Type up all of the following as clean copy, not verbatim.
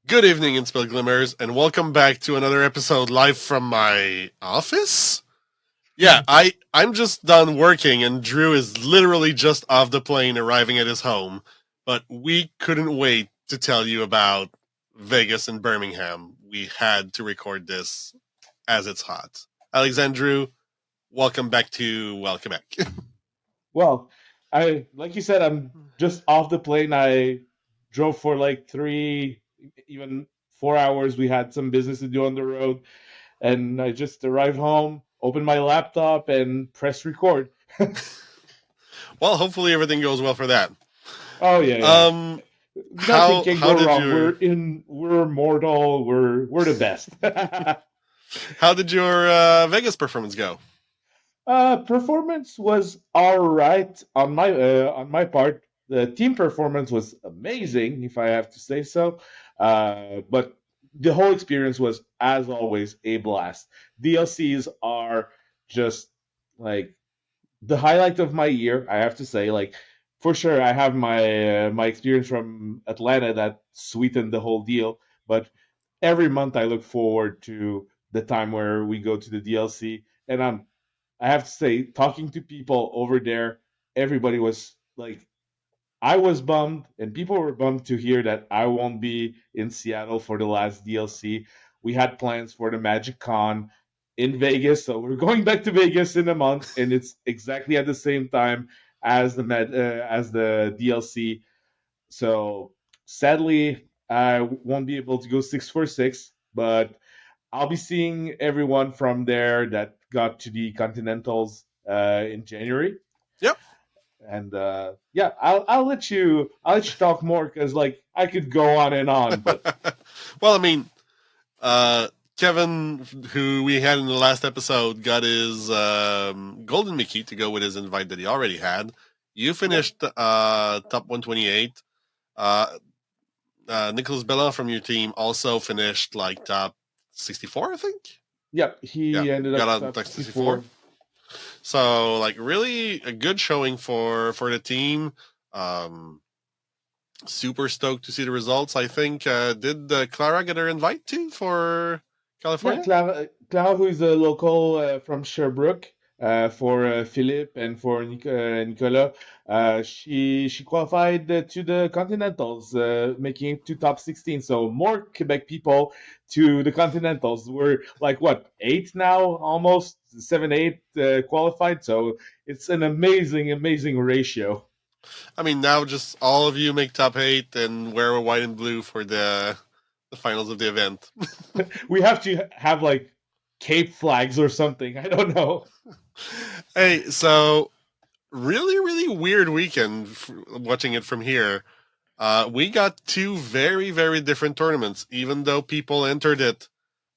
Good evening, Inspil Glimmers, and welcome back to another episode live from my office. Yeah, I'm just done working, and Drew is literally just off the plane, arriving at his home. But we couldn't wait to tell you about Vegas and Birmingham. We had to record this as it's hot. Alexandru, welcome back. Well, I like you said, I'm just off the plane. I drove for like 3, even 4 hours. We had some business to do on the road, and I just arrived home, opened my laptop, and pressed record. Well, hopefully everything goes well for that. Oh yeah, yeah. Um, Nothing can how go did wrong. your We're mortal. We're the best. how did your Vegas performance go? Performance was all right on my part. The team performance was amazing, if I have to say so. But the whole experience was, as always, a blast. DLCs are just like the highlight of my year. I have to say, like for sure, I have my experience from Atlanta that sweetened the whole deal. But every month, I look forward to the time where we go to the DLC, and I have to say, talking to people over there, everybody was like, I was bummed, and people were bummed to hear that I won't be in Seattle for the last DLC. We had plans for the Magic Con in Vegas, so we're going back to Vegas in a month, and it's exactly at the same time as the DLC. So sadly, I won't be able to go 646, but I'll be seeing everyone from there that got to the Continentals in January, Yep. and yeah, I'll let you talk more because like I could go on and on, but Well, I mean, uh, Kevin, who we had in the last episode, got his golden Mickey to go with his invite that he already had. You yep, finished top 128. Uh, Nicholas Bella from your team also finished like top 64, I think. yep, Yeah, he ended got up on top like 64. 64. So, like, really a good showing for the team. Um, Super stoked to see the results. I think did Clara get her invite too for Yeah, California? Clara, who is a local from Sherbrooke, for Philippe and for Nicolas, she qualified to the Continentals, making it to top 16. So more Quebec people to the Continentals. We're like what, eight now, almost seven, eight qualified. So it's an amazing, amazing ratio. I mean, now just all of you make top eight and wear a white and blue for the finals of the event. We have to have like Cape flags or something. I don't know. Hey, so really weird weekend watching it from here. We got two very different tournaments, even though people entered it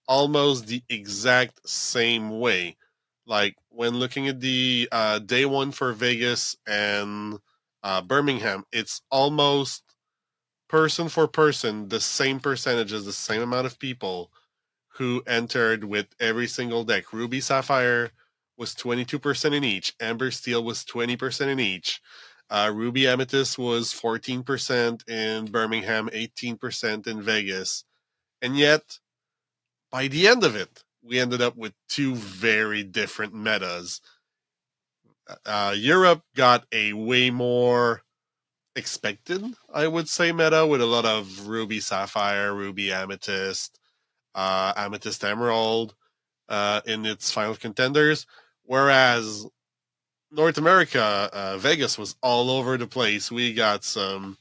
almost the exact same way. Like when looking at the day one for Vegas and Birmingham, it's almost person for person the same percentages, the same amount of people who entered with every single deck. Ruby Sapphire was 22% in each. Amber Steel was 20% in each. Ruby Amethyst was 14% in Birmingham, 18% in Vegas. And yet, by the end of it, we ended up with two very different metas. Europe got a way more expected, I would say, meta with a lot of Ruby Sapphire, Ruby Amethyst, Amethyst Emerald in its final contenders. Whereas North America, Vegas was all over the place. We got some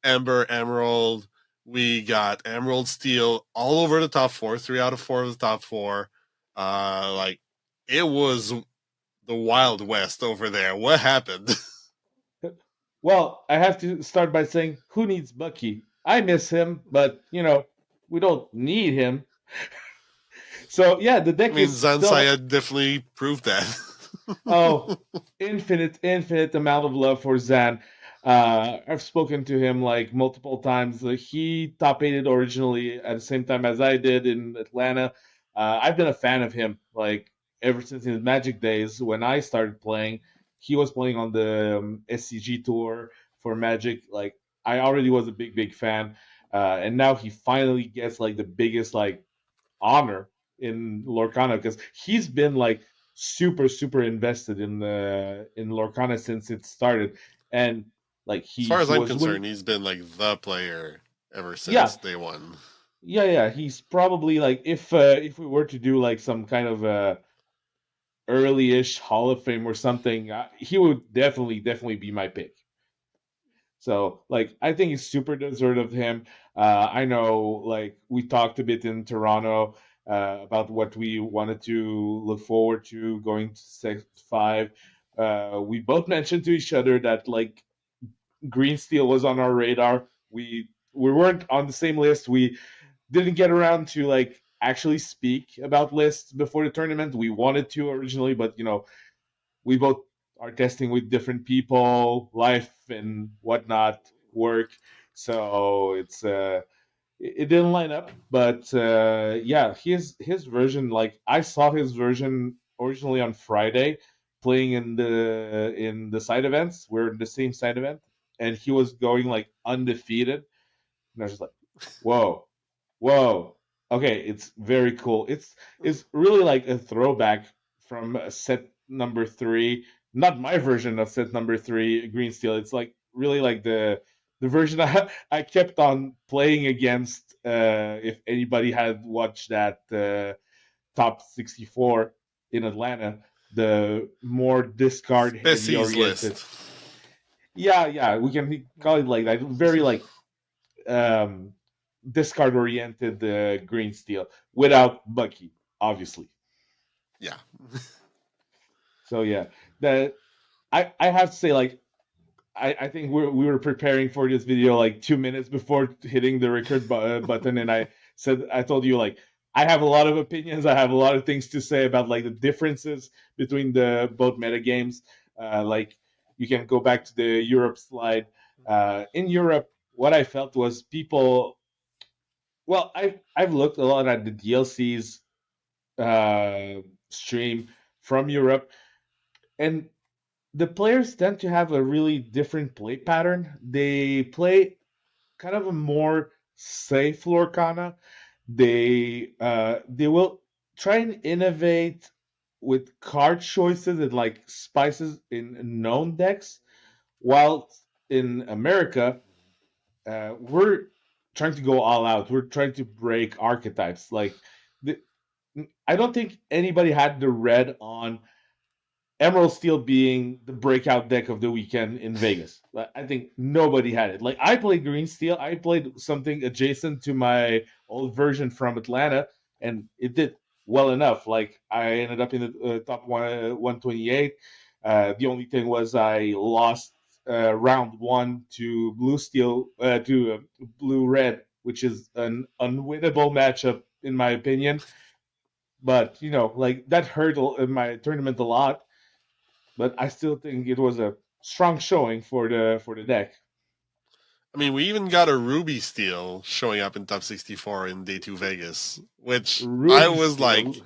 Ember Emerald, we got Emerald Steel all over the top four, 3 out of 4 of the top four. Like it was the Wild West over there. What happened? Well, I have to start by saying, who needs Bucky? I miss him, but we don't need him. So yeah, the I deck mean, is still, Zansaya definitely proved that. oh, infinite amount of love for Zan. I've spoken to him like multiple times. He top aided originally at the same time as I did in Atlanta. I've been a fan of him like ever since his Magic days when I started playing. He was playing on the SCG tour for Magic. Like I already was a big fan. and now he finally gets like the biggest like honor in Lorcana because he's been like super invested in Lorcana since it started, and like As far as he I'm was concerned, winning. he's been like the player ever Yeah, since day one. yeah. He's probably like if we were to do like some kind of early-ish Hall of Fame or something, he would definitely be my pick. So like I think it's super deserved of him. I know like we talked a bit in Toronto about what we wanted to look forward to going to Six Five. We both mentioned to each other that like Green Steel was on our radar. We weren't on the same list. We didn't get around to like actually speak about lists before the tournament. We wanted to originally, but we both are testing with different people, life and whatnot, work. So it didn't line up, but yeah, his version. Like I saw his version originally on Friday, playing in the side events. We're in the same side event, and he was going like undefeated, and I was just like, whoa, whoa. Okay, it's very cool. It's really like a throwback from set number three. Not my version of set number three, Green Steel. It's like really like the version I kept on playing against. If anybody had watched that top 64 in Atlanta, the more discard heavy Species oriented. list. Yeah, we can call it like that. Very like um, discard oriented green steel without Bucky, obviously. Yeah. So yeah, the I have to say like I think we were preparing for this video like 2 minutes before hitting the record button, and I told you like I have a lot of opinions. I have a lot of things to say about like the differences between the both meta games. Like you can go back to the Europe slide. In Europe, what I felt was people. Well, I've looked a lot at the DLCs stream from Europe, and the players tend to have a really different play pattern. They play kind of a more safe Lorcana. They will try and innovate with card choices and like spices in known decks, while in America we're trying to go all out. We're trying to break archetypes. Like the, I don't think anybody had the red on Emerald Steel being the breakout deck of the weekend in Vegas. Like, I think nobody had it. Like I played Green Steel. I played something adjacent to my old version from Atlanta, and it did well enough. Like I ended up in the top 128. The only thing was I lost round one to Blue Steel to Blue Red, which is an unwinnable matchup in my opinion. But like that hurt in my tournament a lot, but I still think it was a strong showing for the deck. I mean, we even got a Ruby Steel showing up in top 64 in day two Vegas, which I Ruby was like Steel.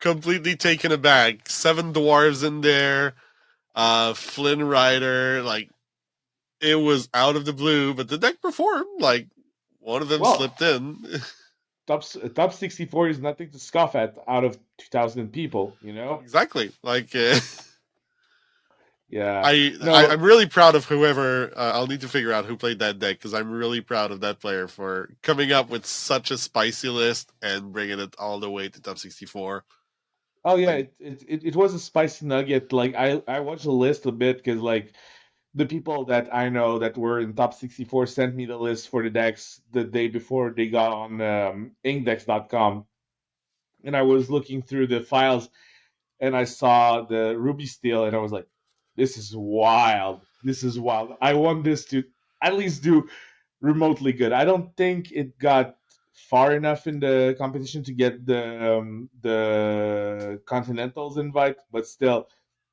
completely taken aback. Seven dwarves in there, Flynn Rider, like it was out of the blue, but the deck performed. Like one of them Well, slipped in. top 64 is nothing to scoff at out of 2,000 people. You know. Exactly. Like Yeah. I'm No. really proud of whoever. I'll need to figure out who played that deck because I'm really proud of that player for coming up with such a spicy list and bringing it all the way to top 64. Oh yeah, Like it was a spicy nugget. Like I watched the list a bit because like the people that I know that were in top 64 sent me the list for the decks the day before they got on inkdex.com, and I was looking through the files and I saw the Ruby Steel, and I was like, "This is wild! This is wild! I want this to at least do remotely good." I don't think it got far enough in the competition to get the Continentals invite, but still,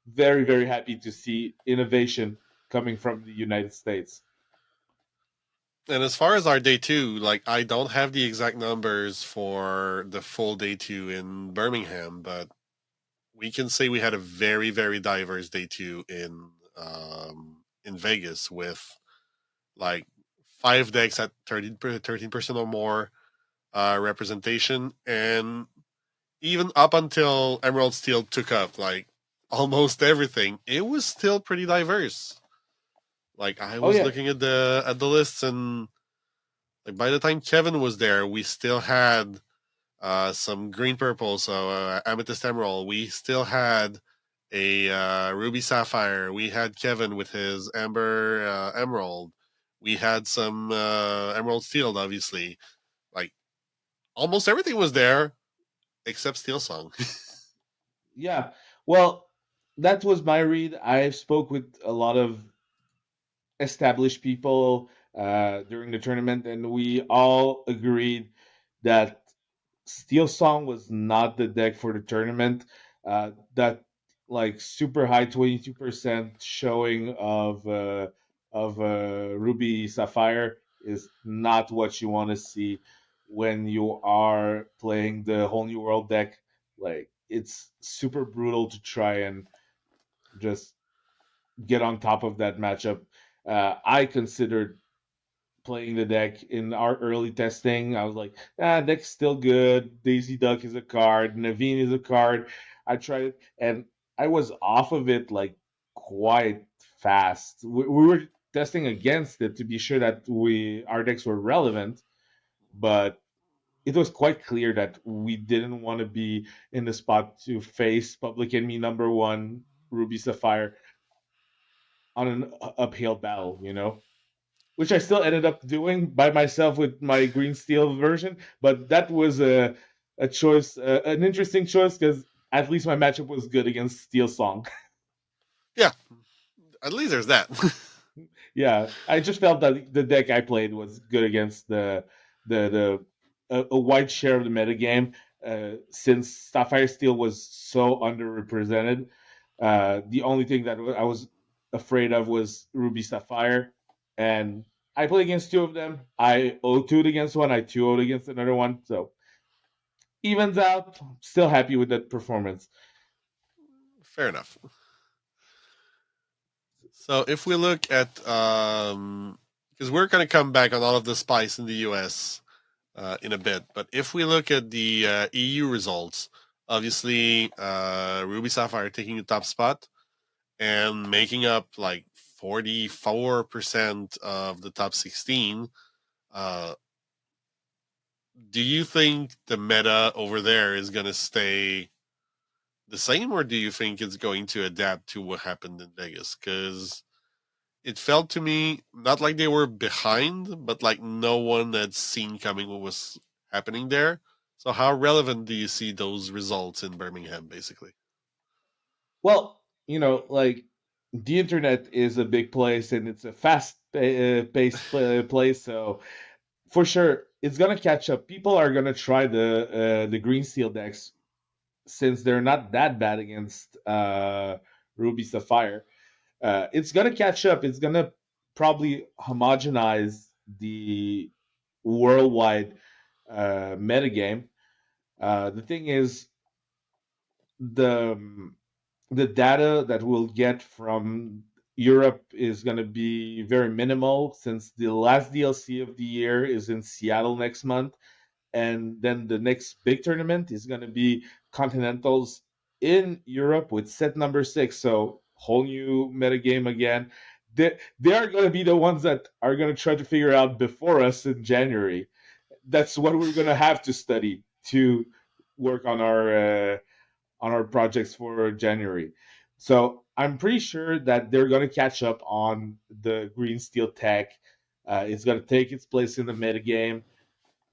very happy to see innovation coming from the United States. and as far as our day two, like I don't have the exact numbers for the full day two in Birmingham, but we can say we had a very diverse day two in Vegas with like 5 decks at 13% or more representation, and even up until Emerald Steel took up like almost everything, it was still pretty diverse. Like I Oh was yeah, looking at the lists, and like by the time Kevin was there, we still had some green purple, so Amethyst Emerald. We still had a Ruby Sapphire. We had Kevin with his Amber Emerald. We had some Emerald Steel, obviously. Like almost everything was there except Steel Song. yeah. Well, that was my read. I spoke with a lot of established people during the tournament, and we all agreed that Steel Song was not the deck for the tournament. That like super high 22% showing of Ruby Sapphire is not what you want to see when you are playing the whole new world deck. Like it's super brutal to try and just get on top of that matchup. I considered playing the deck in our early testing. I was like, deck's still good. Daisy Duck is a card. Naveen is a card. I tried it, and I was off of it like quite fast. We were testing against it to be sure that we our decks were relevant, but it was quite clear that we didn't want to be in the spot to face Public Enemy number one Ruby Sapphire on an uphill battle, which I still ended up doing by myself with my green steel version. But that was a choice, an interesting choice because at least my matchup was good against Steel Song. Yeah, at least there's that. Yeah, I just felt that the deck I played was good against the a wide share of the metagame. Since Sapphire Steel was so underrepresented, the only thing that I was afraid of was Ruby Sapphire, and I played against two of them. I 0-2'd against one, I 2-0'd against another one, so evens out. Still happy with that performance. Fair enough. So if we look at, because we're going to come back on all of the spice in the US in a bit, but if we look at the EU results, obviously Ruby Sapphire taking the top spot and making up like 44% of the top 16. Uh, do you think the meta over there is going to stay the same, or do you think it's going to adapt to what happened in Vegas? Because it felt to me not like they were behind, but like no one had seen coming what was happening there. So, how relevant do you see those results in Birmingham, basically? Well, like the internet is a big place and it's a fast paced place, so for sure it's gonna catch up. People are gonna try the green steel decks since they're not that bad against Ruby Sapphire. It's gonna catch up. It's gonna probably homogenize the worldwide metagame. The thing is, the the data that we'll get from Europe is going to be very minimal since the last DLC of the year is in Seattle next month. And then the next big tournament is going to be Continentals in Europe with set number six. So, whole new metagame again. They are going to be the ones that are going to try to figure out before us in January. That's what we're going to have to study to work on our projects for January. So I'm pretty sure that they're going to catch up on the green steel tech. It's going to take its place in the metagame.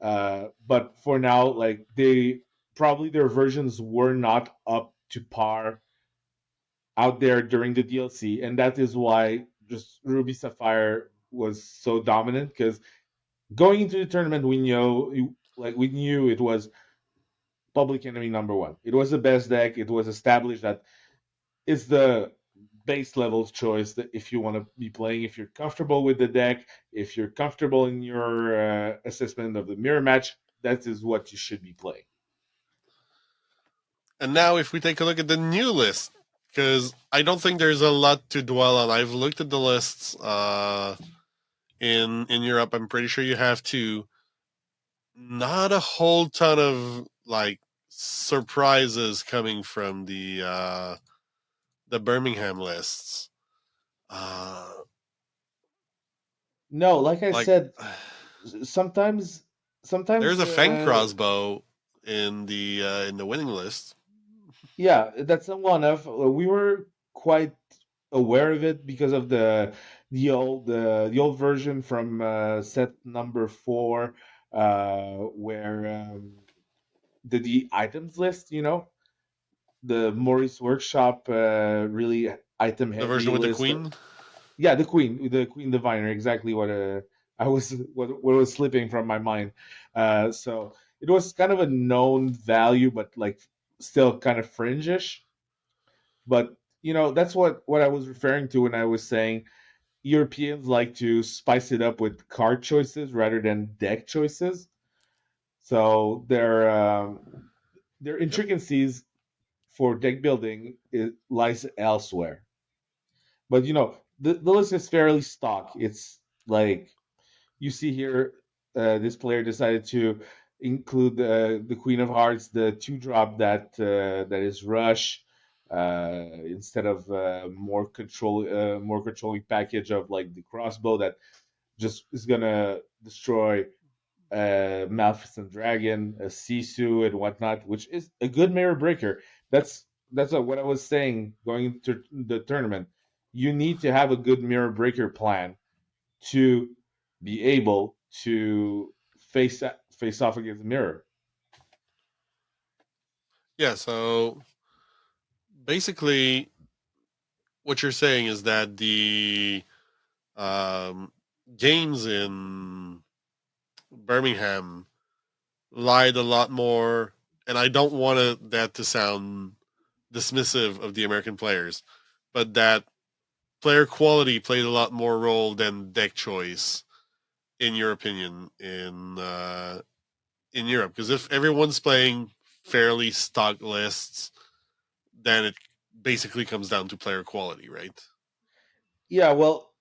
But for now, like they probably their versions were not up to par out there during the DLC, and that is why just Ruby Sapphire was so dominant. Because going into the tournament, we knew it was public enemy number one. It was the best deck. It was established that it's the base level choice that if you want to be playing, if you're comfortable with the deck, if you're comfortable in your assessment of the mirror match, that is what you should be playing. And now, if we take a look at the new list, because I don't think there's a lot to dwell on. I've looked at the lists In Europe, I'm pretty sure you have to not a whole ton of like surprises coming from the Birmingham lists. Uh, No, like I like said, sometimes there's sometimes a fang crossbow in the winning list. yeah, that's the one of we were quite aware of it because of the old version from set number 4 where the items list, the Maurice Workshop really item The heavy version with the list. queen. Yeah, the Queen Diviner, exactly what I was what was slipping from my mind. So it was kind of a known value, but like still kind of fringish. But that's what I was referring to when I was saying Europeans like to spice it up with card choices rather than deck choices. So their Yep. intricacies for deck building lies elsewhere. But the list is fairly stock. It's like you see here, this player decided to include the Queen of Hearts, the 2-drop that is rush, instead of more controlling package of like the crossbow that just is gonna destroy Maleficent Dragon, a Sisu, and whatnot, which is a good mirror breaker. That's what I was saying going into the tournament. You need to have a good mirror breaker plan to be able to face off against the mirror. Yeah. So basically, what you're saying is that the um, games in Birmingham lied a lot more, and I don't want that to sound dismissive of the American players, but that player quality played a lot more role than deck choice, in your opinion, in Europe. Because if everyone's playing fairly stock lists, then it basically comes down to player quality, right? Yeah, well,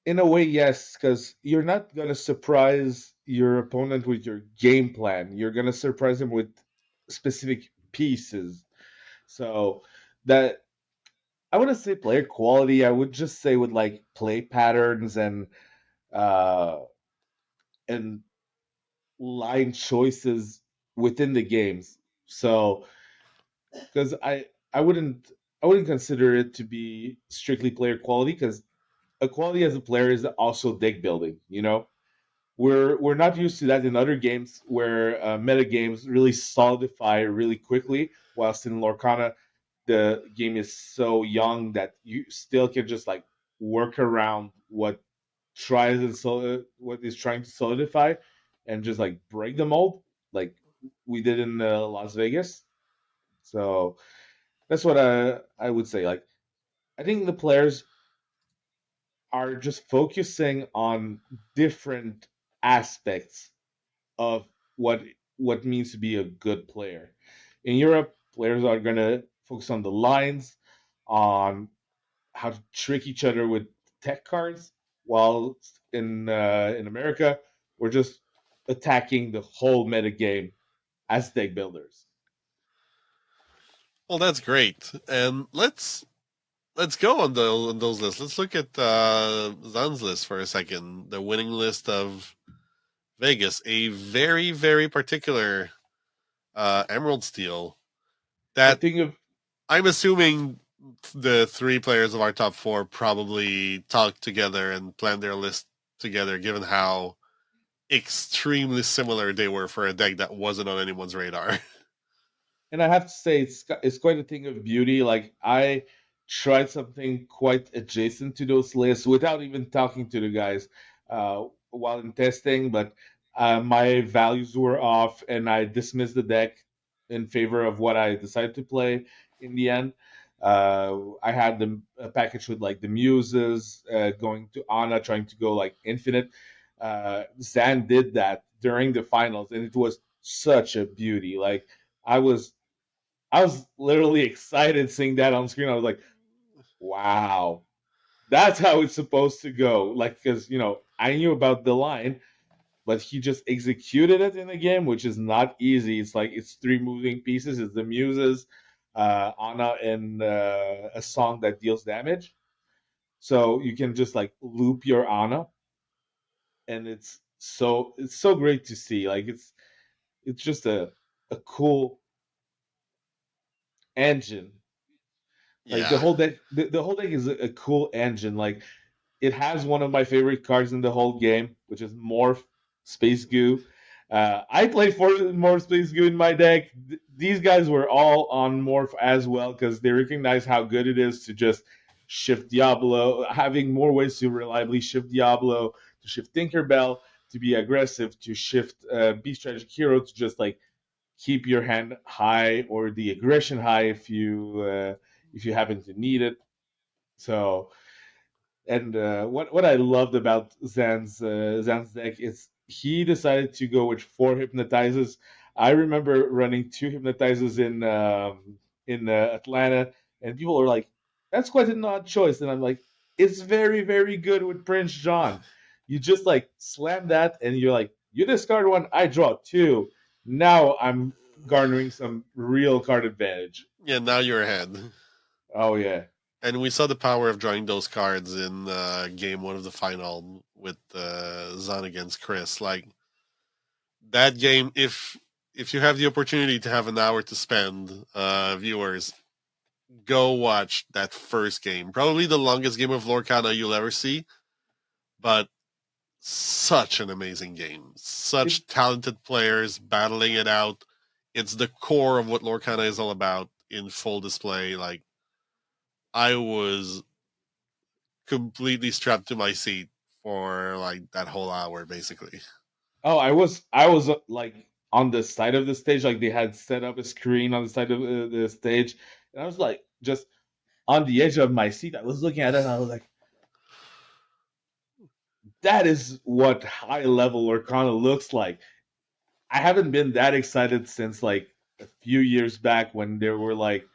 in a way, yes, because you're not gonna surprise your opponent with your game plan. You're gonna surprise him with specific pieces. So that I wouldn't say player quality. I would just say with like play patterns uh and line choices within the games. So because I wouldn't consider it to be strictly player quality because a quality as a player is also deck building. We're not used to that in other games where meta games really solidify really quickly, whilst in Lorcana the game is so young that you still can just like work around what is trying to solidify and just like break the mold like we did in Las Vegas. So that's what I would say. Like I think the players are just focusing on different aspects of what means to be a good player. In Europe, players are gonna focus on the lines, on how to trick each other with tech cards, while in America, we're just attacking the whole meta game as deck builders. Well, that's great. And let's go on those lists. Let's look at Zan's list for a second. The winning list of Vegas, a very very particular Emerald Steel I that think of I'm assuming the three players of our top four probably talked together and planned their list together, given how extremely similar they were for a deck that wasn't on anyone's radar. And I have to say it's quite a thing of beauty. Like I tried something quite adjacent to those lists without even talking to the guys while in testing, but my values were off, and I dismissed the deck in favor of what I decided to play in the end. I had a package with like the muses going to Anna, trying to go like infinite. Zan did that during the finals, and it was such a beauty. Like I was I was literally excited seeing that on screen. I was like, wow, That's how it's supposed to go. Like, because I knew about the line, but he just executed it in the game, which is not easy. It's like it's three moving pieces. It's the muses, Anna, and a song that deals damage. So you can just like loop your Anna, and it's so great to see. Like it's just a cool engine. Like the Yeah. whole deck, the whole deck is a cool engine. Like it has one of my favorite cards in the whole game, which is Morph Space Goo. I played for Morph Space Goo in my deck. These guys were all on Morph as well because they recognize how good it is to just shift Diablo, having more ways to reliably shift Diablo, to shift Tinkerbell, to be aggressive, to shift Beast Tragic Hero, to just like keep your hand high or the aggression high if you happen to need it. So and what I loved about Zan's deck is he decided to go with four hypnotizers. I remember running two hypnotizers in Atlanta, and people were like, "That's quite an odd choice." And I'm like, "It's very very good with Prince John. You just like slam that, and you're like, you discard one, I draw two. Now I'm garnering some real card advantage." Yeah, now you're ahead. Oh yeah. And we saw the power of drawing those cards in game one of the final with Zan against Chris. Like that game, if you have the opportunity to have an hour to spend, viewers, go watch that first game. Probably the longest game of Lorcana you'll ever see, but such an amazing game. It Such talented players battling it out. It's the core of what Lorcana is all about in full display. Like I was completely strapped to my seat for like that whole hour, basically. Oh, I was like on the side of the stage, like they had set up a screen on the side of the stage, and I was like just on the edge of my seat. I was looking at it, and I was like, "That is what high level Lorcana looks like." I haven't been that excited since like a few years back when there were like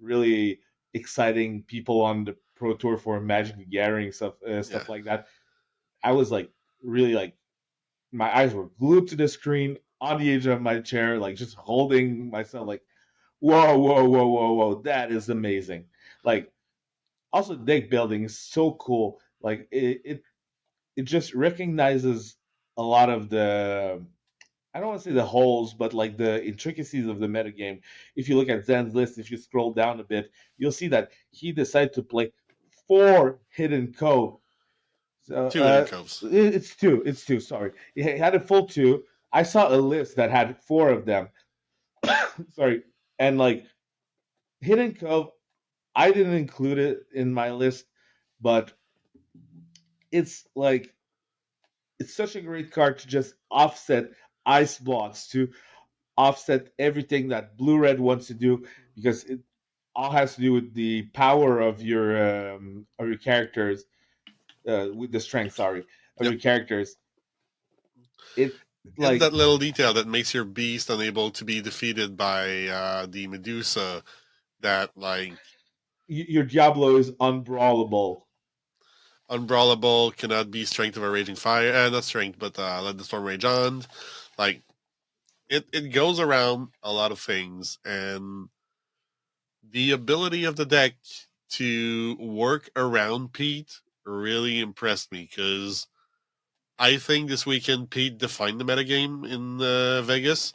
really exciting people on the Pro Tour for Magic the Gathering Yeah. stuff like that. I was like really like my eyes were glued to the screen on the edge of my chair, like just holding myself, like, whoa, whoa, whoa, whoa, whoa, that is amazing. Like, also, deck building is so cool. Like, it just recognizes a lot of the, I don't want to say the holes, but like the intricacies of the metagame. If you look at Zen's list, if you scroll down a bit, you'll see that he decided to play four hidden code. So Two hidden coves. it's two. It's two. Sorry, he had a full two. I saw a list that had four of them. Sorry, and like Hidden Cove, I didn't include it in my list, but it's like it's such a great card to just offset ice blocks, to offset everything that blue red wants to do, because it all has to do with the power of your characters, with the strength. Sorry, of Yep. your characters. It It's like that little detail that makes your beast unable to be defeated by the Medusa. That like your Diablo is unbrawlable. unbrawlable cannot be strength of a raging fire. Not strength, but let the storm rage on. Like it goes around a lot of things, and the ability of the deck to work around Pete really impressed me because I think this weekend Pete defined the metagame in Vegas.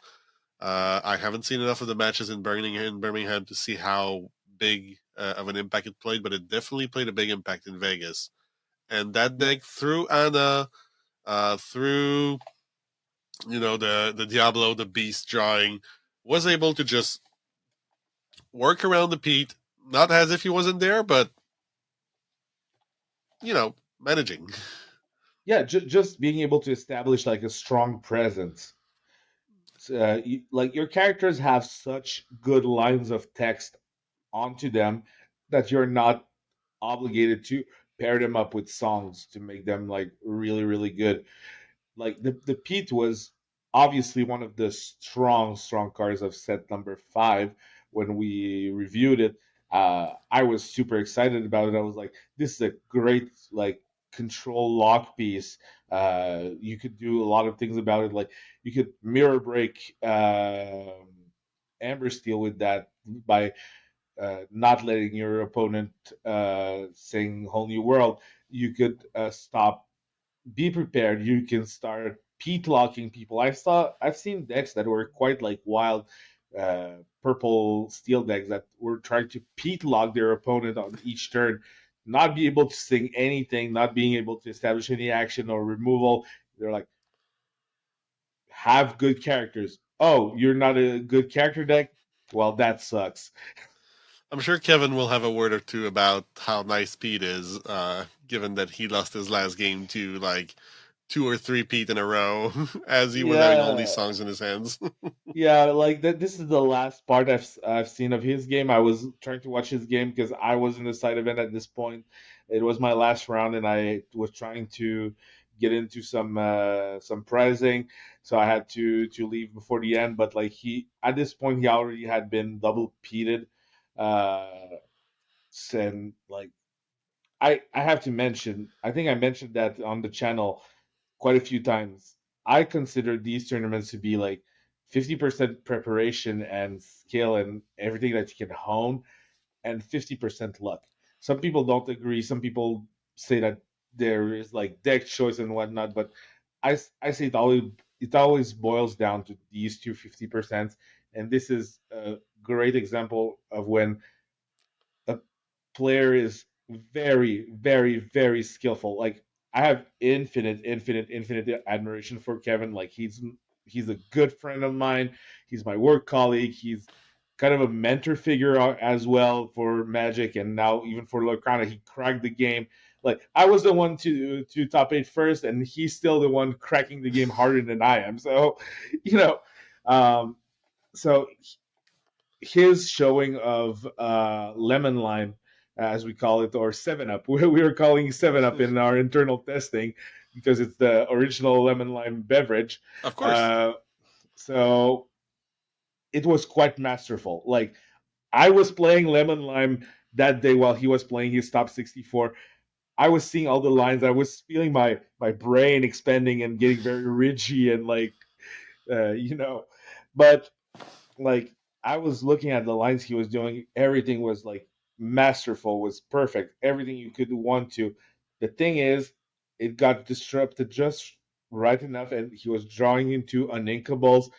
I haven't seen enough of the matches in Birmingham to see how big of an impact it played, but it definitely played a big impact in Vegas. And that Yeah, deck through Anna, through the Diablo, the Beast drawing, was able to just work around the Pete, not as if he wasn't there, but managing. yeah, just being able to establish like a strong presence. Like your characters have such good lines of text onto them that you're not obligated to pair them up with songs to make them like really really good. Like the Pete was obviously one of the strong cards of set number 5 when we reviewed it. I was super excited about it. I was like, this is a great like control lock piece. You could do a lot of things about it. Like you could mirror break Amber Steel with that by not letting your opponent sing Whole New World. You could stop, be prepared. You can start peat locking people. I've seen decks that were quite like wild, purple steel decks that were trying to peat lock their opponent on each turn, not be able to sing anything, not being able to establish any action or removal. They're like, have good characters. Oh, you're not a good character deck. Well, that sucks. I'm sure Kevin will have a word or two about how nice Pete is, given that he lost his last game to like two or three Pete in a row, as he was having all these Yeah, songs in his hands. yeah, like that. This is the last part I've seen of his game. I was trying to watch his game because I was in the side event at this point. It was my last round, and I was trying to get into some prizing, so I had to leave before the end. But like he at this point, he already had been double peated, uh, and like I have to mention, I think I mentioned that on the channel quite a few times. I consider these tournaments to be like 50% preparation and skill and everything that you can hone, and 50% luck. Some people don't agree. Some people say that there is like deck choice and whatnot, but I say it always boils down to these two 50%. And this is a great example of when a player is very, very, very skillful. Like I have infinite admiration for Kevin. Like he's a good friend of mine. He's my work colleague. He's kind of a mentor figure as well for Magic, and now even for Lorcana. He cracked the game. Like I was the one to top eight first, and he's still the one cracking the game harder than I am. So, you know, um, so his showing of lemon lime, as we call it, or Seven Up. We were calling Seven Up in our internal testing because it's the original lemon lime beverage. Of course. Uh, so it was quite masterful. Like I was playing lemon lime that day while he was playing his top 64. I was seeing all the lines. I was feeling my brain expanding and getting very ridgy and like you know, but like I was looking at the lines he was doing. Everything was like masterful, was perfect. Everything you could want to. The thing is, it got disrupted just right enough, and he was drawing into uninkables.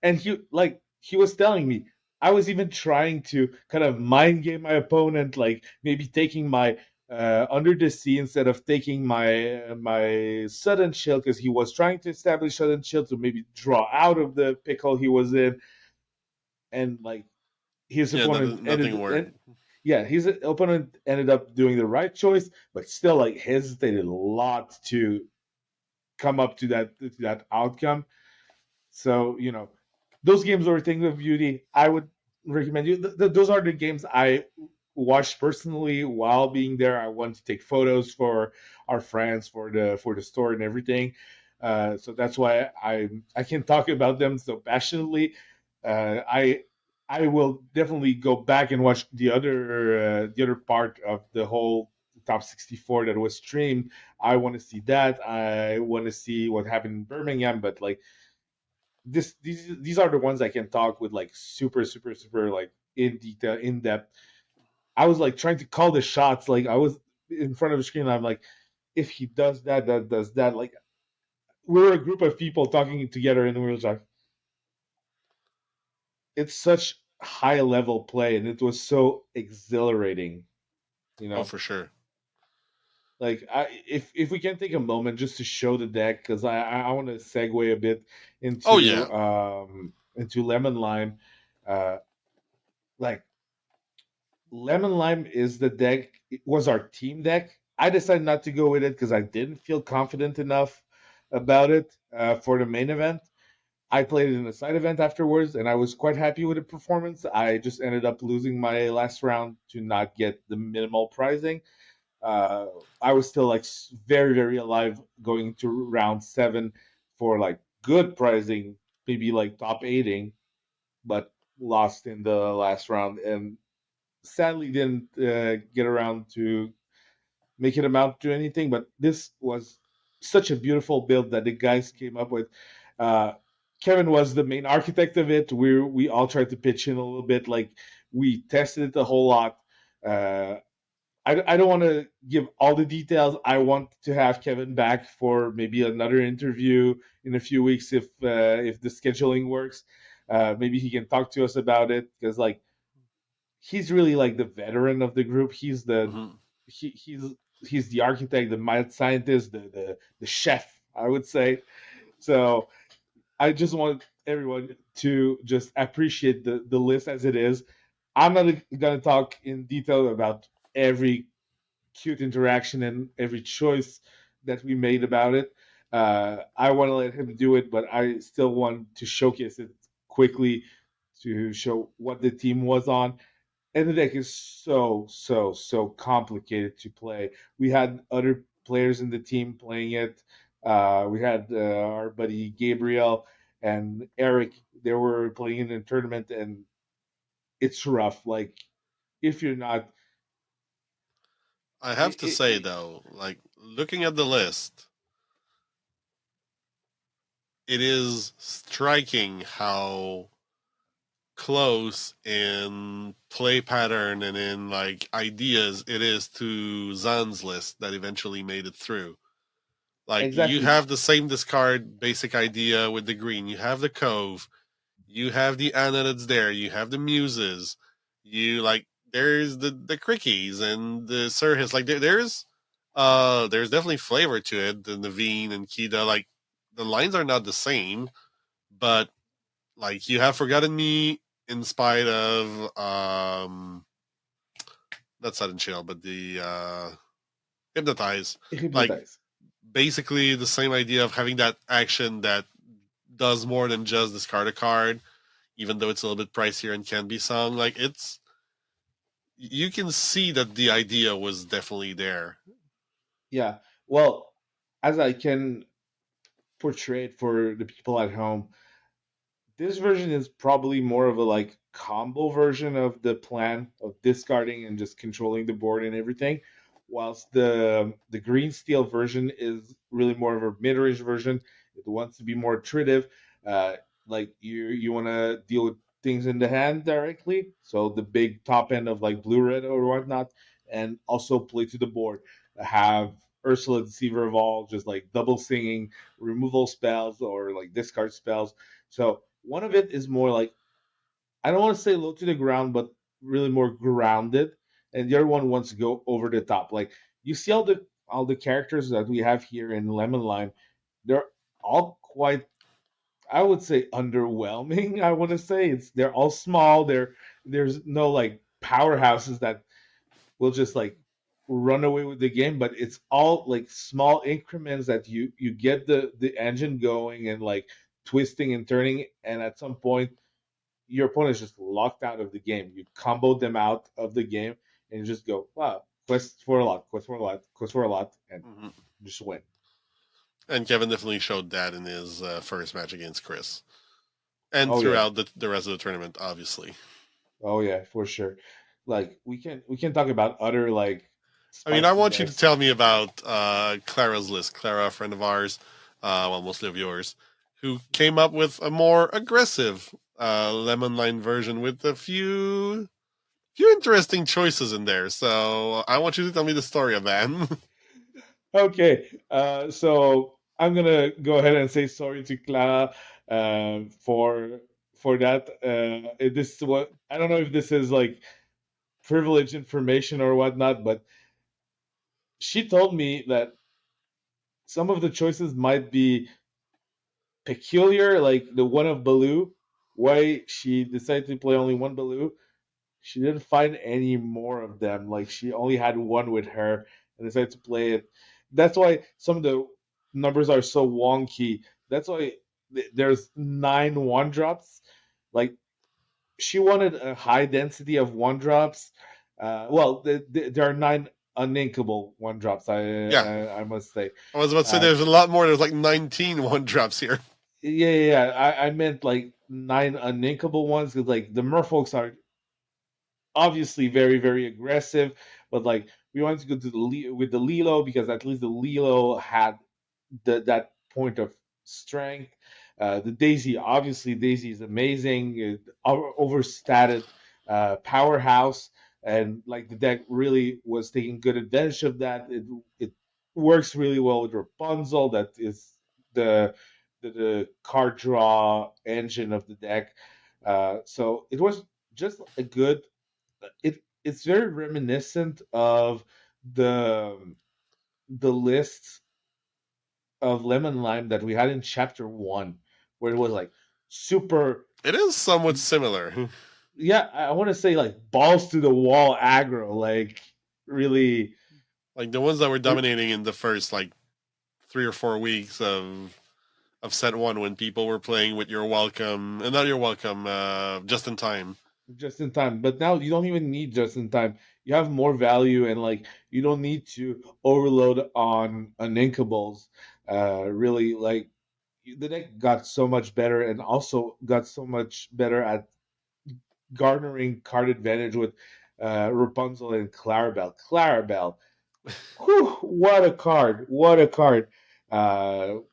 And he was telling me, I was even trying to kind of mind game my opponent, like maybe taking my under the sea instead of taking my sudden chill because he was trying to establish sudden chill to maybe draw out of the pickle he was in, and like his Yeah, opponent nothing worked. yeah, his opponent ended up doing the right choice, but still like hesitated a lot to come up to that outcome. So those games are things of beauty. I would recommend you. Those are the games I watched personally while being there. I want to take photos for our friends for the store and everything. So that's why I can talk about them so passionately. I will definitely go back and watch the other part of the whole top 64 that was streamed. I want to see that. I want to see what happened in Birmingham, but like these are the ones I can talk with like super super super like in detail, in depth. I was like trying to call the shots. Like I was in front of the screen. I'm like, if he does that, that does that. Like we're a group of people talking together, and we were like, it's such high level play, and it was so exhilarating. You Oh, know, for sure. like if we can take a moment just to show the deck, because I want to segue a bit Oh yeah. into lemon lime. Uh, like Lemon Lime is the deck. It was our team deck. I decided not to go with it because I didn't feel confident enough about it for the main event. I played it in a side event afterwards, and I was quite happy with the performance. I just ended up losing my last round to not get the minimal pricing. Uh, I was still like very very alive going to round 7 for like good pricing, maybe like top 8ing, but lost in the last round. And sadly didn't get around to make it amount to anything. But this was such a beautiful build that the guys came up with. Uh, Kevin was the main architect of it. We all tried to pitch in a little bit. Like we tested it a whole lot. Uh, I don't want to give all the details. I want to have Kevin back for maybe another interview in a few weeks if the scheduling works. Maybe he can talk to us about it because like he's really like the veteran of the group. Hmm. He's he's the architect, the mad scientist, the chef, I would say. So I just want everyone to just appreciate the list as it is. I'm not gonna talk in detail about every cute interaction and every choice that we made about it. I want to let him do it, but I still want to showcase it quickly to show what the team was on. And the deck is so complicated to play. We had other players in the team playing it. We had our buddy Gabriel and Eric. They were playing in the tournament, and it's rough. Like if you're not, I it, have to it, say it, though, like looking at the list, it is striking how close in play pattern and in like ideas it is to Zan's list that eventually made it through. Like you exactly. have the same discard basic idea with the green. You have the cove. You have the Anna that's there. You have the muses. You like there's the Crickies and the Surhis. Like there's definitely flavor to it. The Naveen and Kida. Like the lines are not the same, but like you have forgotten me in spite of not sudden chill, but the hypnotize. Like Hypnotize. basically the same idea of having that action that does more than just discard a card, even though it's a little bit pricier and can be sung. Like it's you can see that the idea was definitely there. Yeah. Well, as I can portray it for the people at home, this version is probably more of a like combo version of the plan of discarding and just controlling the board and everything, whilst the green steel version is really more of a mid-range version. It wants to be more iterative. Uh, like you want to deal with things in the hand directly, so the big top end of like blue red or whatnot, and also play to the board. Have Ursula Deceiver of All just like double singing removal spells or like discard spells. So one of it is more like I don't want to say low to the ground, but really more grounded, and the other one wants to go over the top. Like you see all the characters that we have here in Lemon Lime, they're all quite I would say underwhelming. I want to say they're all small. There's no like powerhouses that will just like run away with the game, but it's all like small increments that you get the engine going and like twisting and turning, and at some point your opponent is just locked out of the game. You combo them out of the game and you just go, wow, quest for a lot, quest for a lot, quest for a lot, and Mhm. just win. And Kevin definitely showed that in his first match against Chris, and Oh yeah, throughout the rest of the tournament, obviously. oh yeah, for sure. Like we can talk about other like I mean, I want you to spiciness. tell me about Clara's list. Clara, a friend of ours, well, mostly of yours, who came up with a more aggressive lemon line version with a few interesting choices in there. So I want you to tell me the story of that. Okay, so I'm gonna go ahead and say sorry to Clara for that. This is what I don't know if this is like privileged information or whatnot, but she told me that some of the choices might be peculiar, like the one of Baloo. Why she decided to play only one Baloo? She didn't find any more of them. Like she only had one with her and decided to play it. That's why some of the numbers are so wonky. That's why there's 9 1 drops. Like she wanted a high density of 1 drops. Well, there are 9 uninkable 1 drops. Yeah, I must say. I was about to say Uh, there's a lot more. There's like 19 one drops here. yeah. I meant like 9 uninkable ones because like the merfolks are obviously very very aggressive, but like we wanted to go to with the Lilo because at least the Lilo had that point of strength. The Daisy, obviously, Daisy is amazing, overstated powerhouse, and like the deck really was taking good advantage of that. It works really well with Rapunzel. That is the the card draw engine of the deck. So it was just a good. It's very reminiscent of the lists of lemon lime that we had in chapter one, where it was like super, It is somewhat similar. yeah, I want to say like balls to the wall aggro, like really. Like the ones that were r- dominating in the first like 3 or 4 weeks of set one when people were playing with your welcome and not your welcome, just in time. just in time. But now you don't even need just in time. You have more value, and like you don't need to overload on uninkables. Really, like the deck got so much better, and also got so much better at garnering card advantage with Rapunzel and Clarabelle. Clarabelle, whew, what a card! What a card!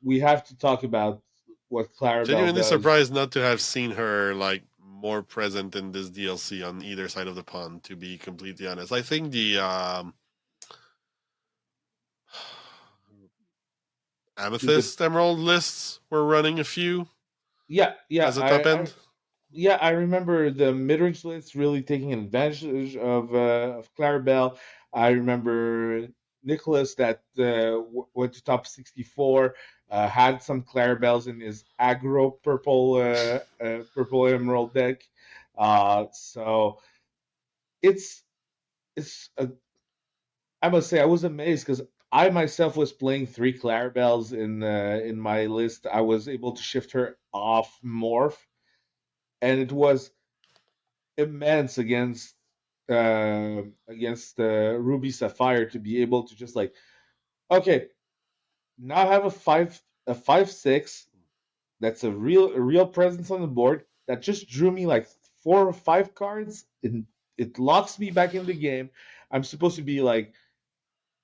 We have to talk about what Clarabelle Genuinely does. surprised not to have seen her like more present in this DLC on either side of the pond. To be completely honest, I think the The Amethyst Emerald lists were running a few Yeah, yeah, as a top I end. yeah, I remember the mid-range list really taking advantage of Clarabelle. I remember Nicholas that went to top 64, had some Clarabelles in his aggro purple emerald deck. So it's it's a, I must say I was amazed because I myself was playing three Clarabelles in my list. I was able to shift her off morph, and it was immense against Ruby Sapphire to be able to just like, okay, now I have a 5/6 that's a real presence on the board that just drew me like 4 or 5 cards, and it locks me back in the game. I'm supposed to be like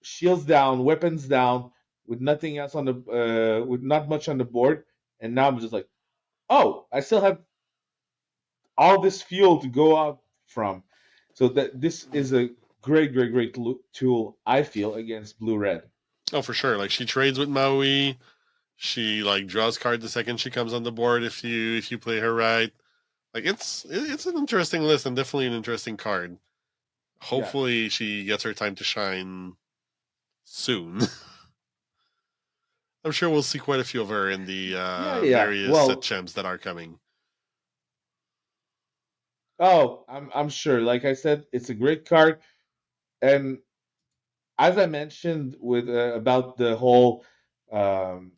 shields down, weapons down, with nothing else on the with not much on the board, and now I'm just like, oh, I still have all this fuel to go out from. So that this is a great, great, great tool, I feel, against blue red. Oh, for sure. Like she trades with Maui. She like draws card the second she comes on the board if you play her right. Like it's an interesting list and definitely an interesting card. Yeah, Hopefully she gets her time to shine soon. I'm sure we'll see quite a few of her in the yeah, yeah. various set Well, champs that are coming. oh, I'm sure. Like I said, it's a great card, and as I mentioned with about um,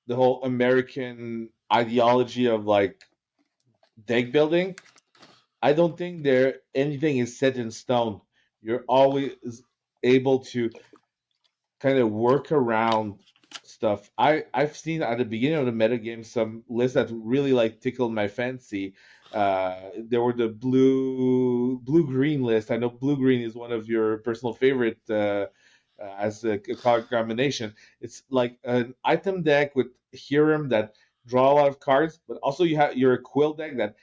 the whole American ideology of like deck building, I don't think there anything is set in stone. You're always able to kind of work around stuff. I've seen at the beginning of the metagame some lists that really like tickled my fancy. There were the blue green list. I know blue green is one of your personal favorite as a card combination. It's like an item deck with Hiram that draw a lot of cards, but also you have your quill deck that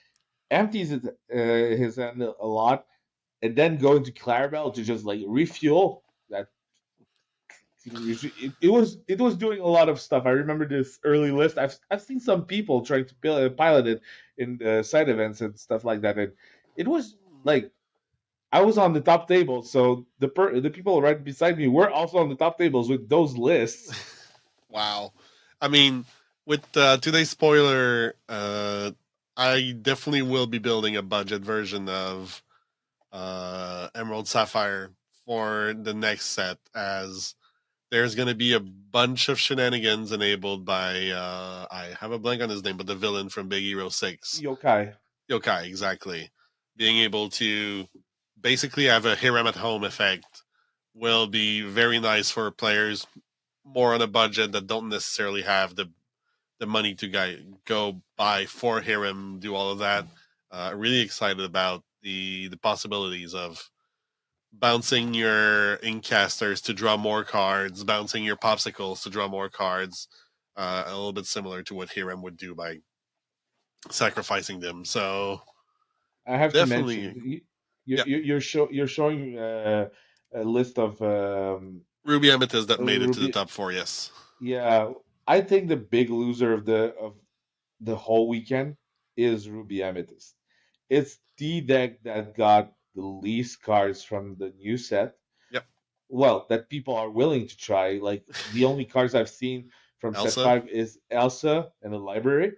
empties his hand a lot, and then go into Clarabelle to just like refuel that. It was doing a lot of stuff. I remember this early list. I've seen some people trying to pilot it in the side events and stuff like that, and it was like I was on the top table, so the people right beside me were also on the top tables with those lists. Wow. I mean, with today's spoiler, I definitely will be building a budget version of Emerald Sapphire for the next set, as there's going to be a bunch of shenanigans enabled by I have a blank on his name, but the villain from Big Hero 6. Yokai. Yokai, exactly. Being able to basically have a Hiram at home effect will be very nice for players more on a budget that don't necessarily have the money to go buy for Hiram, do all of that. Really excited about the possibilities of bouncing your incasters to draw more cards, bouncing your popsicles to draw more cards. A little bit similar to what Hiram would do by sacrificing them. So I have to mention definitely, yeah, you're showing a list of Ruby Amethyst that made it to the Ruby. top four. Yes. Yeah, I think the big loser of the whole weekend is Ruby Amethyst. It's the deck that got the least cards from the new set. Yep. Well, that people are willing to try. Like the only cards I've seen from set Elsa. 5 is Elsa and the library,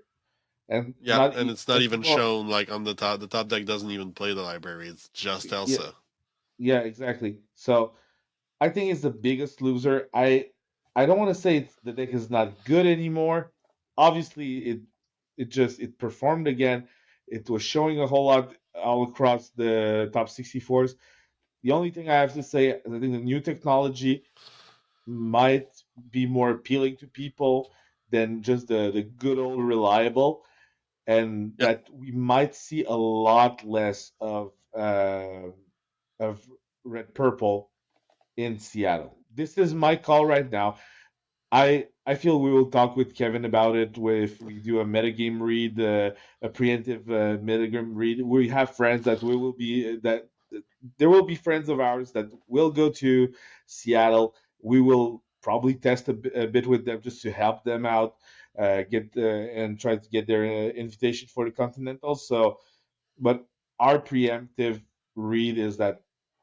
and Yeah, and it's not and even people. shown like on the top. The top deck doesn't even play the library. It's just Yeah, Elsa. yeah, exactly. So I think it's the biggest loser. I don't want to say the deck is not good anymore. Obviously, it performed again. It was showing a whole lot all across the top 64s. The only thing I have to say is I think the new technology might be more appealing to people than just the good old reliable, and Yeah. that we might see a lot less of red purple in Seattle. This is my call right now. I feel we will talk with Kevin about it if we do a metagame read, a preemptive metagame read. We have friends that we will be that there will be friends of ours that will go to Seattle. We will probably test a bit with them just to help them out, get and try to get their invitation for the Continental. So, but our preemptive read is that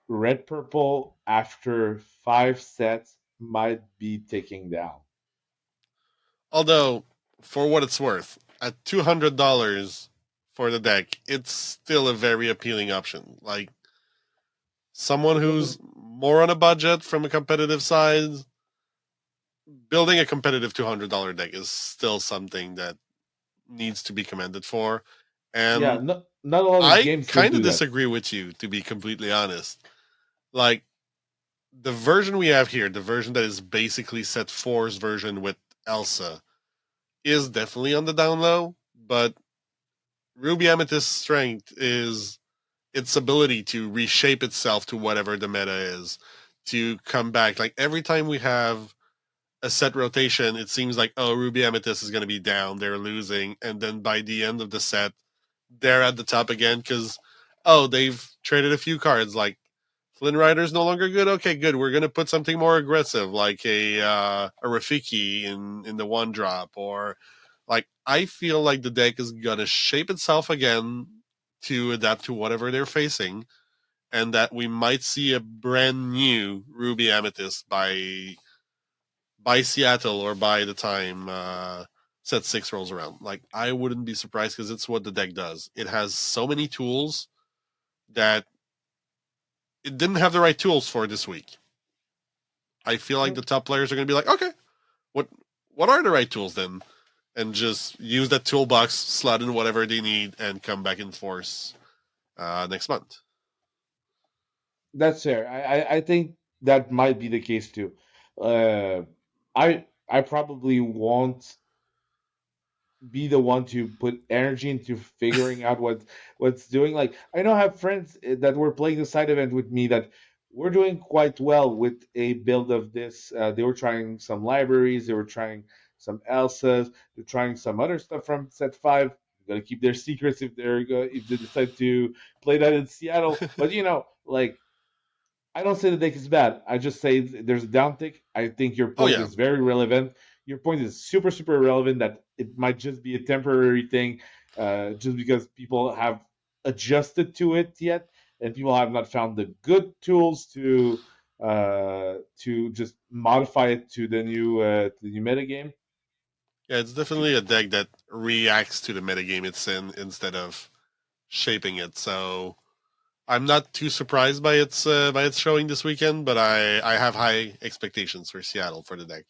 red purple after 5 sets might be ticking down. Although, for what it's worth, at $200 for the deck, it's still a very appealing option. Like someone The- who's more on a budget from a competitive side, building a competitive $200 deck is still something that needs to be commended for. yeah, And not a lot of I games will kind of do that. disagree with you, to be completely honest. Like the version we have here, the version that is basically set four's version with Elsa, is definitely on the down low, but Ruby Amethyst's strength is its ability to reshape itself to whatever the meta is, to come back. Like every time we have a set rotation, it seems like, oh, Ruby Amethyst is going to be down, they're losing, and then by the end of the set, they're at the top again because, oh, they've traded a few cards. Like Flynn Rider's no longer good. Okay, good. We're gonna put something more aggressive, like a Rafiki in the one drop, or like I feel like the deck is gonna shape itself again to adapt to whatever they're facing, and that we might see a brand new Ruby Amethyst by Seattle or by the time set six rolls around. Like I wouldn't be surprised because it's what the deck does. It has so many tools that it didn't have the right tools for this week. I feel like the top players are going to be like, okay, what what are the right tools then? And just use that toolbox, slot in whatever they need, and come back in force next month. That's fair. I think that might be the case too. Uh, I probably won't be the one to put energy into figuring out what's doing. Like I know I have friends that were playing the side event with me that were doing quite well with a build of this. They were trying some libraries, they were trying some Elsas, they're trying some other stuff from set 5. They're gonna keep their secrets if they decide to play that in Seattle. But like I don't say the deck is bad. I just say there's a downtick. I think your Oh point yeah, is very relevant. Your point is super, super relevant that it might just be a temporary thing, just because people have adjusted to it yet, and people have not found the good tools to just modify it to the new metagame. yeah. It's definitely a deck that reacts to the metagame it's in instead of shaping it. So I'm not too surprised by its showing this weekend, but I have high expectations for Seattle for the deck.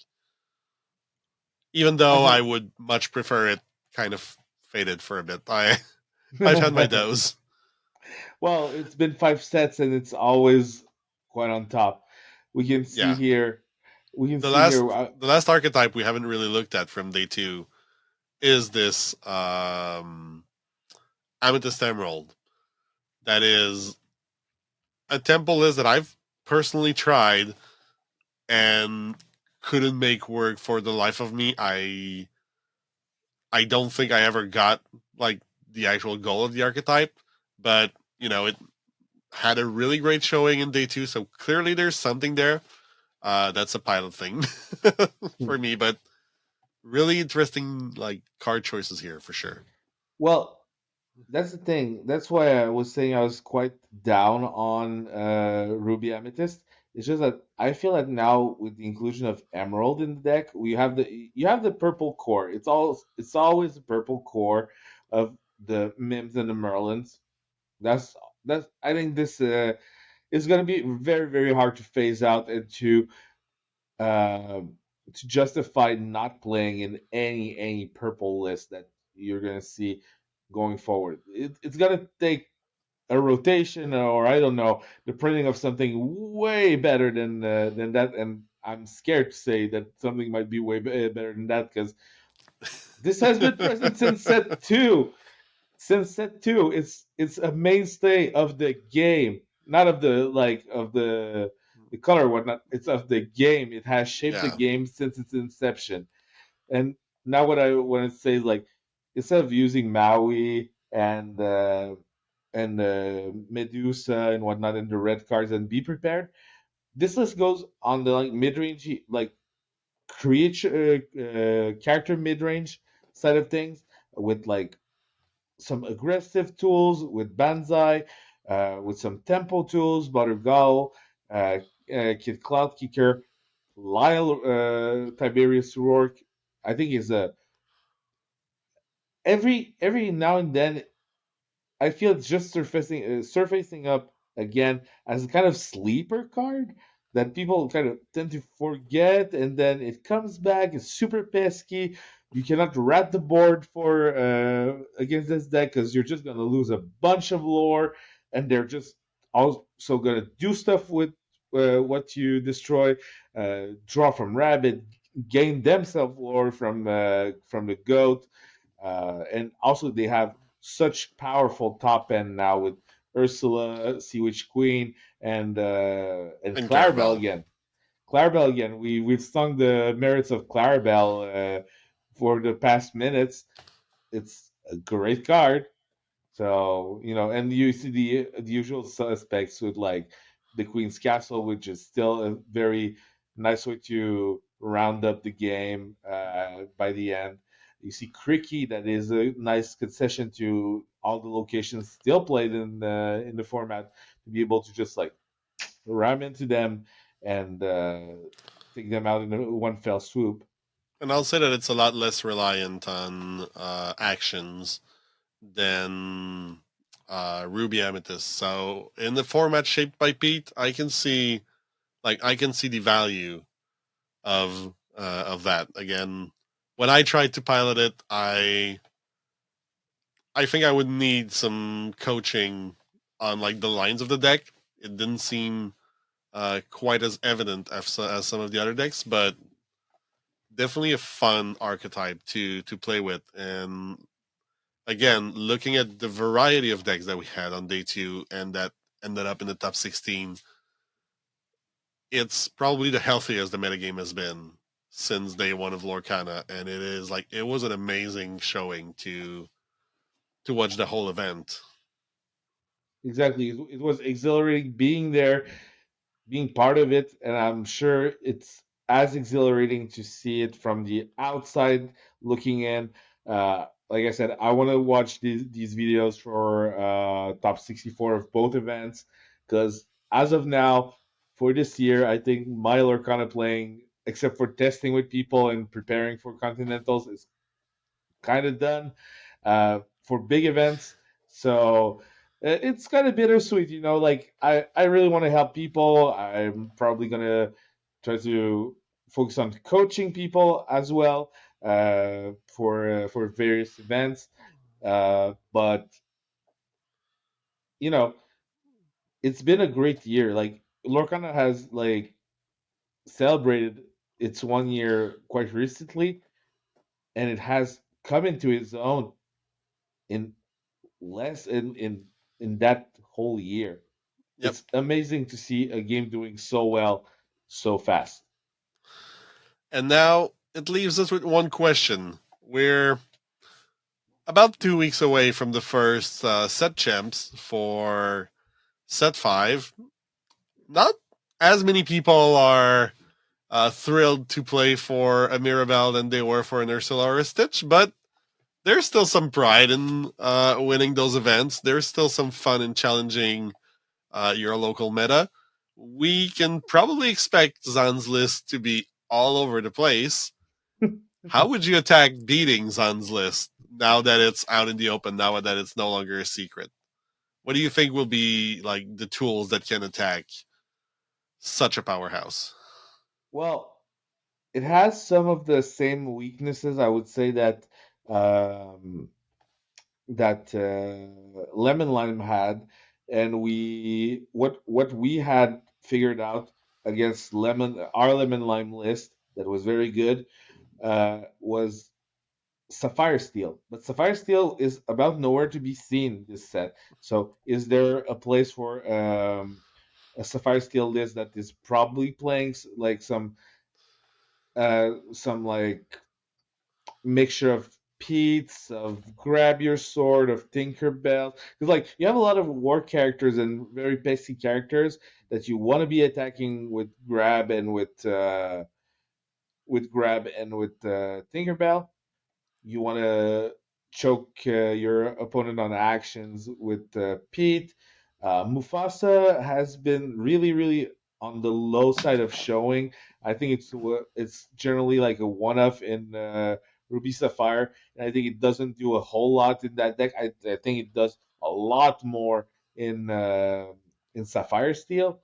Even I though I hope. would much prefer it kind of faded for a bit. I've had my dose. Well, it's been 5 sets and it's always quite on top. We can see Yeah, here. We can the see here. last archetype we haven't really looked at from day two is this Amethyst Emerald. that is a temple list that I've personally tried and couldn't make work for the life of me. I don't think I ever got like the actual goal of the archetype, but it had a really great showing in day two, so clearly there's something there. That's a pilot thing Hmm. for me, but really interesting like card choices here for sure. Well, that's the thing. That's why I was saying I was quite down on Ruby Amethyst. It's just that I feel that now with the inclusion of Emerald in the deck, you have the purple core. It's always the purple core of the Mims and the Merlins. That's that's I think this is going to be very very hard to phase out and to justify not playing in any purple list that you're going to see going forward. It's going to take a rotation, or I don't know, the printing of something way better than that. And I'm scared to say that something might be better than that because this has been present since set two. Since set two, it's a mainstay of the game, not of the color or whatnot. It's of the game. It has shaped the Yeah, game since its inception. And now what I want to say is like instead of using Maui and Medusa and whatnot in the red cards and be prepared, this list goes on the like mid range like creature character mid range side of things with like some aggressive tools with Banzai, with some tempo tools, Buttergull, Kid Cloud Kicker, Lyle Tiberius Rourke. I think is a every now and then I feel it's just surfacing up again as a kind of sleeper card that people kind of tend to forget, and then it comes back. It's super pesky. You cannot rat the board for against this deck because you're just gonna lose a bunch of lore, and they're just also gonna do stuff with what you destroy. Draw from rabbit, gain themselves lore from the goat, and also they have such powerful top end now with Ursula, Sea Witch Queen, and and Clarabelle Clarabelle. again. Clarabelle again. We've sung the merits of Clarabelle for the past minutes. It's a great card. So and you see the usual suspects with like the Queen's Castle, which is still a very nice way to round up the game by the end. You see Cricky, that is a nice concession to all the locations still played in the format to be able to just like ram into them and take them out in one fell swoop. And I'll say that it's a lot less reliant on actions than Ruby Amethyst. So in the format shaped by Pete, I can see the value of that. Again, when I tried to pilot it, I think I would need some coaching on like the lines of the deck. It didn't seem quite as evident as some of the other decks, but definitely a fun archetype to play with. And again, looking at the variety of decks that we had on day two and that ended up in the top 16, it's probably the healthiest the metagame has been since day one of Lorcana, and it was an amazing showing to watch the whole event. Exactly, it was exhilarating being there, being part of it, and I'm sure it's as exhilarating to see it from the outside looking in. Like I said, I want to watch these videos for top 64 of both events because as of now, for this year, I think my Lorcana playing, except for testing with people and preparing for Continentals, is kind of done for big events. So it's kind of bittersweet, Like I really want to help people. I'm probably gonna try to focus on coaching people as well for various events. But you know, it's been a great year. Like Lorcana has like celebrated its 1 year quite recently, and it has come into its own in less in that whole year. Yep. It's amazing to see a game doing so well so fast. And now it leaves us with one question. We're about 2 weeks away from the first set champs for set five. Not as many people are thrilled to play for a Mirabelle than they were for an Ursula or a Stitch, but there's still some pride in winning those events. There's still some fun in challenging your local meta. We can probably expect Zan's list to be all over the place. How would you attack beating Zan's list now that it's out in the open, now that it's no longer a secret? What do you think will be like the tools that can attack such a powerhouse? Well, it has some of the same weaknesses. I would say that um, Lemon Lime had, and what we had figured out against our Lemon Lime list that was very good was Sapphire Steel. But Sapphire Steel is about nowhere to be seen this set. So, is there a place for a Sapphire Steel list that is probably playing like some like mixture of Pete's, of Grab Your Sword, of Tinkerbell? Because like you have a lot of war characters and very pesky characters that you want to be attacking with Grab and with Tinkerbell. You want to choke your opponent on actions with Pete. Mufasa has been really, really on the low side of showing. I think it's generally like a one-off in Ruby Sapphire, and I think it doesn't do a whole lot in that deck. I think it does a lot more in Sapphire Steel.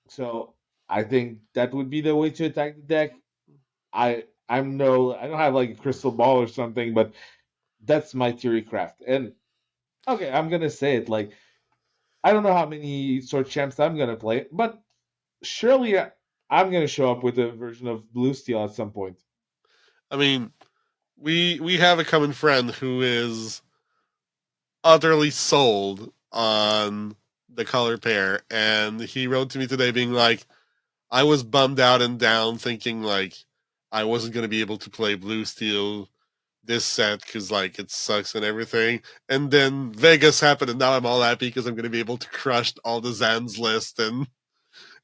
So I think that would be the way to attack the deck. I don't have like a crystal ball or something, but that's my theory craft. And okay, I'm gonna say it. Like I don't know how many sword champs I'm gonna play, but surely I'm gonna show up with a version of Blue Steel at some point. I mean, we have a common friend who is utterly sold on the color pair, and he wrote to me today being like, I was bummed out and down, thinking like I wasn't going to be able to play Blue Steel this set because like it sucks and everything. And then Vegas happened, and now I'm all happy because I'm going to be able to crush all the Zan's list, and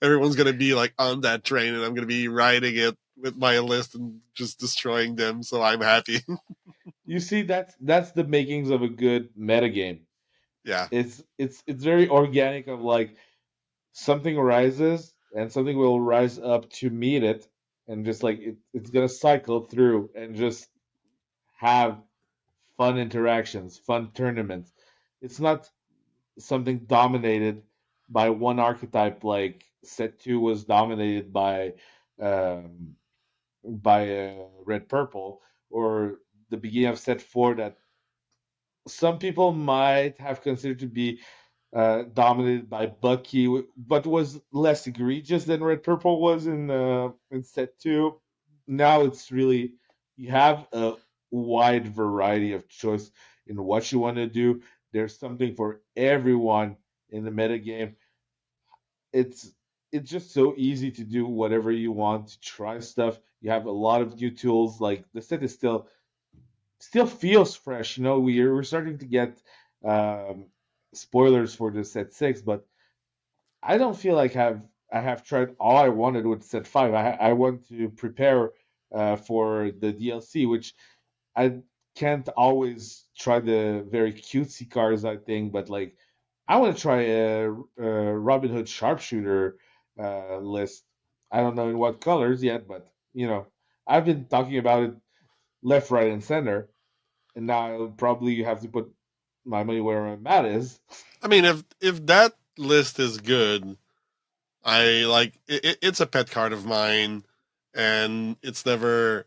everyone's going to be like on that train, and I'm going to be riding it with my list and just destroying them. So I'm happy. You see, that's the makings of a good metagame. Yeah. It's very organic. Of like something rises and something will rise up to meet it, and just like it's gonna cycle through and just have fun interactions, fun tournaments. It's not something dominated by one archetype like set two was dominated um, by red purple, or the beginning of set four that some people might have considered to be dominated by Bucky, but was less egregious than red purple was in set two. Now it's really you have a wide variety of choice in what you want to do. There's something for everyone in the metagame. It's it's just so easy to do whatever you want to try stuff. You have a lot of new tools. Like the set is still feels fresh. You know, we're starting to get um, spoilers for the set six, but I don't feel like I have tried all I wanted with set five. I want to prepare for the DLC, which I can't always try the very cutesy cars, I think, but like I want to try a Robin Hood sharpshooter list. I don't know in what colors yet, but you know, I've been talking about it left, right, and center, and now I'll probably have to put my money where my mouth is. I mean, if that list is good, I like it's a pet card of mine, and it's never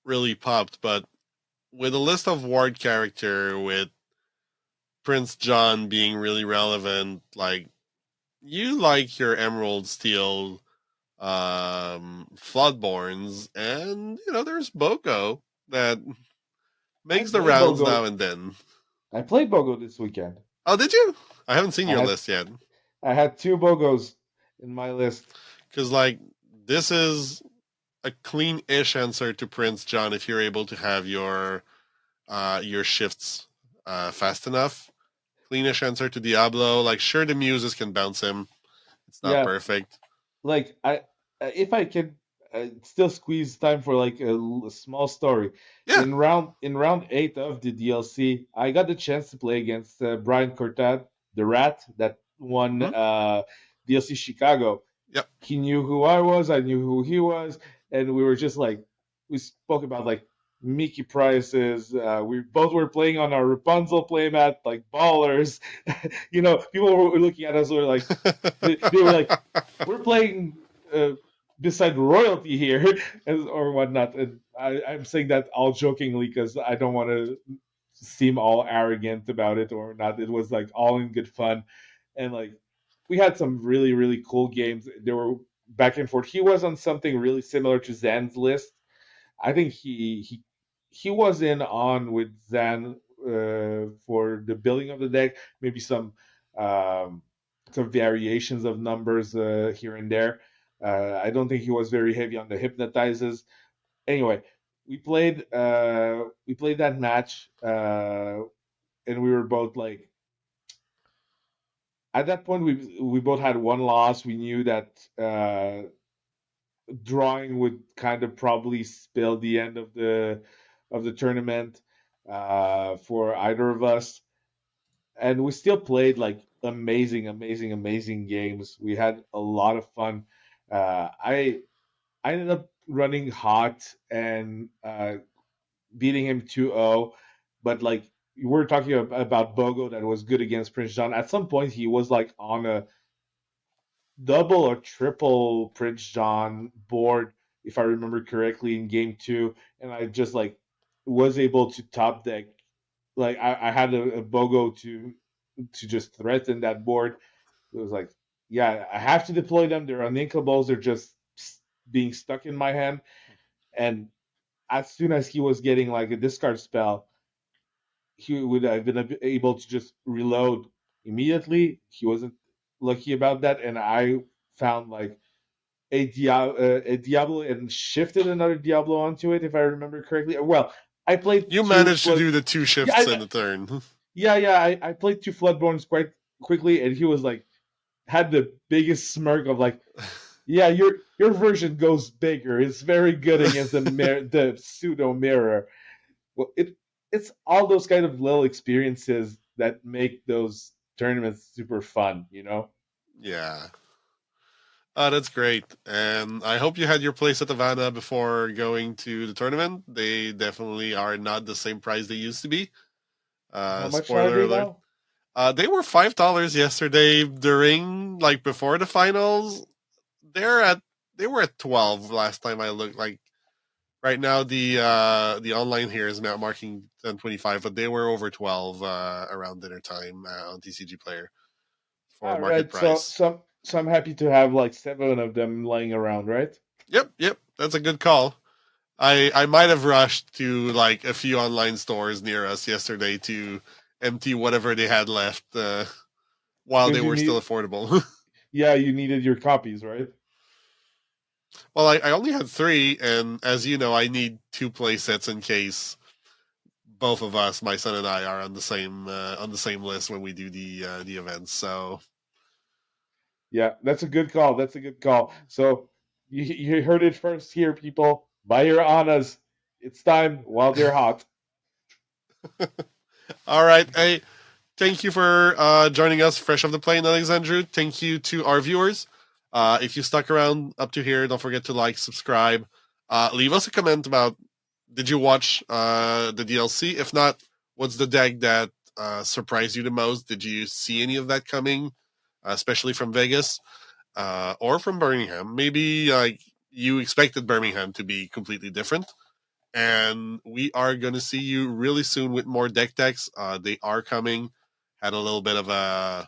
really popped. But with a list of ward character, with Prince John being really relevant, like you like your Emerald Steel Floodborns, and you know there's Boko that I makes the played rounds now Bogo. and then. I played Bogo this weekend. Oh, did you? I haven't seen I your had list yet. I had two Bogos in my list. Because, like, this is a clean-ish answer to Prince John if you're able to have your shifts fast enough. Cleanish answer to Diablo. Like, sure, the muses can bounce him. It's not Yeah, perfect. like if I can still squeeze time for like a small story. Yeah. In round 8 of the DLC, I got the chance to play against Brian Cortad, the rat that won Hmm? DLC Chicago. Yep. He knew who I was, I knew who he was, and we were just like we spoke about like Mickey prices. We both were playing on our Rapunzel playmat, like ballers. People were looking at us. Were like, they were like, we're playing uh, beside royalty here, or whatnot. And I'm saying that all jokingly because I don't want to seem all arrogant about it or not. It was like all in good fun, and like we had some really really cool games. There were back and forth. He was on something really similar to Zan's list. I think he was in on with Zan for the building of the deck. Maybe um, some variations of numbers here and there. I don't think he was very heavy on the hypnotizes. Anyway, we played that match, and we were both like at that point we both had one loss. We knew that drawing would kind of probably spell the end of the tournament for either of us, and we still played like amazing games. We had a lot of fun. I ended up running hot and beating him 2-0, but like you were talking about Bogo that was good against Prince John. At some point, he was like on a double or triple Prince John board, if I remember correctly, in game 2, and I just like was able to top deck. Like I had a Bogo to just threaten that board. It was like, yeah, I have to deploy them. They're uninkables. They're just being stuck in my hand. And as soon as he was getting like a discard spell, he would have been able to just reload immediately. He wasn't lucky about that, and I found like a Diablo and shifted another Diablo onto it, if I remember correctly. Well, I played You two managed to flood. do the two Yeah, shifts in the turn. I played two Floodborns quite quickly, and he was like had the biggest smirk of like, yeah, your version goes bigger. It's very good against the pseudo mirror. Well, it's all those kind of little experiences that make those tournaments super fun. Yeah. Oh, that's great. And I hope you had your place at Havana before going to the tournament. They definitely are not the same price they used to be. How much are Spoiler they alert. now? They were $5 yesterday during like before the finals. They're at they were at 12 last time I looked. Like right now the online here is now marking 10.25, but they were over 12 around dinner time on TCG Player for All market right, so price. so I'm happy to have like 7 of them laying around, right? Yep, that's a good call. I might have rushed to like a few online stores near us yesterday to empty whatever they had left while they Because you were still need, affordable. yeah, you needed your copies, right? Well, I only had three, and as you know, I need two play sets in case both of us, my son and I, are on the same list when we do the events. So, Yeah, that's a good call. That's a good call. So you heard it first here, people. Buy your Annas. It's time while they're hot. all right, hey, thank you for joining us fresh off the plane, Alexandru. Thank you to our viewers. If you stuck around up to here, don't forget to like, subscribe, leave us a comment about did you watch the DLC? If not, what's the deck that surprised you the most? Did you see any of that coming, especially from Vegas or from Birmingham? Maybe you expected Birmingham to be completely different. And we are going to see you really soon with more deck decks. They are coming. Had a little bit of a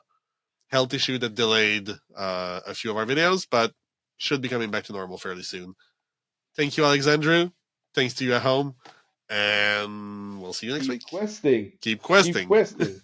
health issue that delayed a few of our videos, but should be coming back to normal fairly soon. Thank you, Alexandru. Thanks to you at home. And we'll see you next week. Keep questing. Keep Keep questing. questing.